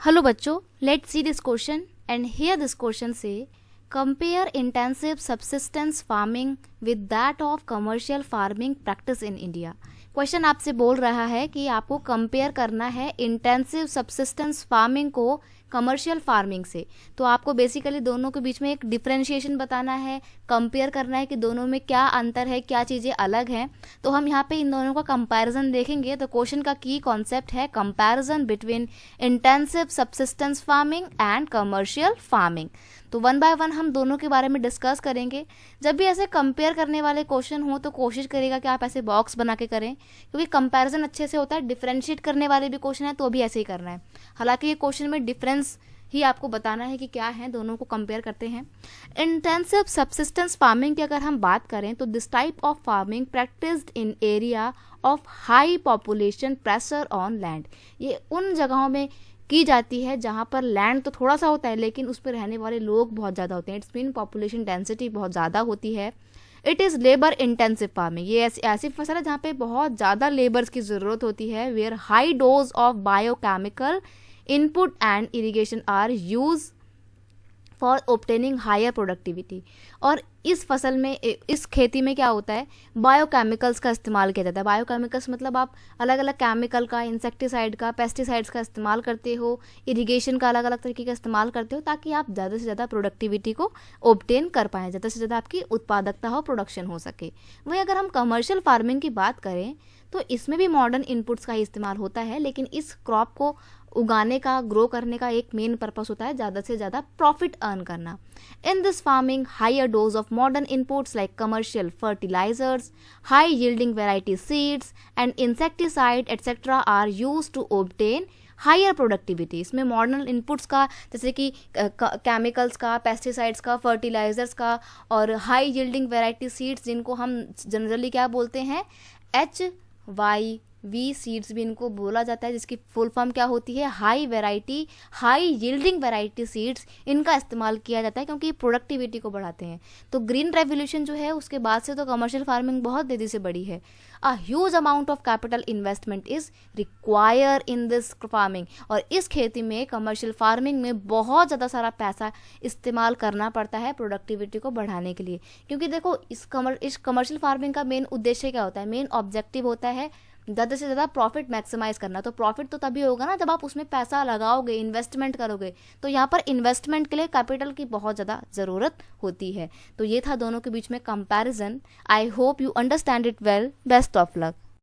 Hello बच्चों, let's see this question and here this question से compare intensive subsistence farming with that of commercial farming practice in India. Question आपसे बोल रहा है कि आपको कंपेयर करना है इंटेंसिव सब्सिस्टेंस फार्मिंग को कमर्शियल फार्मिंग से। तो आपको बेसिकली दोनों के बीच में एक डिफरेंशिएशन बताना है, कंपेयर करना है कि दोनों में क्या अंतर है, क्या चीज़ें अलग हैं। तो हम यहाँ पे इन दोनों का कंपैरिजन देखेंगे। तो क्वेश्चन का की कॉन्सेप्ट है comparison between intensive subsistence farming and commercial farming. तो वन बाय वन हम दोनों के बारे में डिस्कस करेंगे। जब भी ऐसे कंपेयर करने वाले क्वेश्चन हो तो कोशिश करिएगा कि आप ऐसे बॉक्स बना के करें, क्योंकि कंपैरिजन अच्छे से होता है। डिफरेंशिएट करने वाले भी क्वेश्चन है तो भी ऐसे ही करना है। हालांकि ये क्वेश्चन में डिफरेंस ही आपको बताना है कि क्या है, दोनों को कंपेयर करते हैं। इंटेंसिव सब्सिस्टेंस फार्मिंग की अगर हम बात करें तो this type of farming practised in area of high population pressure on land. ये उन जगहों में की जाती है जहाँ पर लैंड तो थोड़ा सा होता है लेकिन उस पर रहने वाले लोग बहुत ज़्यादा होते हैं। इट्स मीन पॉपुलेशन डेंसिटी बहुत ज़्यादा होती है। It is labour intensive farming. ये ऐसी फसल है जहाँ पे बहुत ज़्यादा लेबर्स की ज़रूरत होती है। Where high dose of biochemical input and irrigation are use for obtaining higher productivity. और इस फसल में, इस खेती में क्या होता है, बायोकेमिकल्स का इस्तेमाल किया जाता है। बायोकेमिकल्स मतलब आप अलग अलग केमिकल का, इंसेक्टिसाइड का, पेस्टिसाइड्स का इस्तेमाल करते हो, इरिगेशन का अलग अलग तरीके का इस्तेमाल करते हो ताकि आप ज़्यादा से ज़्यादा प्रोडक्टिविटी को ऑब्टेन कर पाएँ, ज़्यादा से ज़्यादा आपकी उत्पादकता हो, प्रोडक्शन हो सके। वहीं अगर हम कमर्शियल फार्मिंग की बात करें तो इसमें भी मॉडर्न इनपुट्स का ही इस्तेमाल होता है, लेकिन इस क्रॉप को उगाने का, ग्रो करने का एक मेन पर्पस होता है ज़्यादा से ज़्यादा प्रॉफिट अर्न करना। In this farming higher dose of modern inputs like commercial fertilisers, high yielding variety seeds and insecticide etcetera are use to obtain higher productivity. इसमें मॉडर्न इनपुट्स का जैसे कि केमिकल्स का, पेस्टिसाइड्स का, फर्टिलाइजर्स का और high yielding variety seeds, जिनको हम जनरली क्या बोलते हैं, HYV सीड्स भी इनको बोला जाता है, जिसकी फुल फॉर्म क्या होती है, हाई यील्डिंग वेराइटी सीड्स। इनका इस्तेमाल किया जाता है क्योंकि प्रोडक्टिविटी को बढ़ाते हैं। तो ग्रीन रेवोल्यूशन जो है उसके बाद से तो कमर्शियल फार्मिंग बहुत तेजी से बढ़ी है। A huge amount of capital investment is require in this farming. और इस खेती में, कमर्शियल फार्मिंग में बहुत ज़्यादा सारा पैसा इस्तेमाल करना पड़ता है प्रोडक्टिविटी को बढ़ाने के लिए। क्योंकि देखो, इस कमर्शियल फार्मिंग का मेन उद्देश्य क्या होता है, मेन ऑब्जेक्टिव होता है ज़्यादा से ज़्यादा प्रॉफिट मैक्सिमाइज करना। तो प्रॉफिट तो तभी होगा ना जब आप उसमें पैसा लगाओगे, इन्वेस्टमेंट करोगे। तो यहाँ पर इन्वेस्टमेंट के लिए कैपिटल की बहुत ज़्यादा ज़रूरत होती है। तो ये था दोनों के बीच में comparison. I hope you understand it well. Best of luck.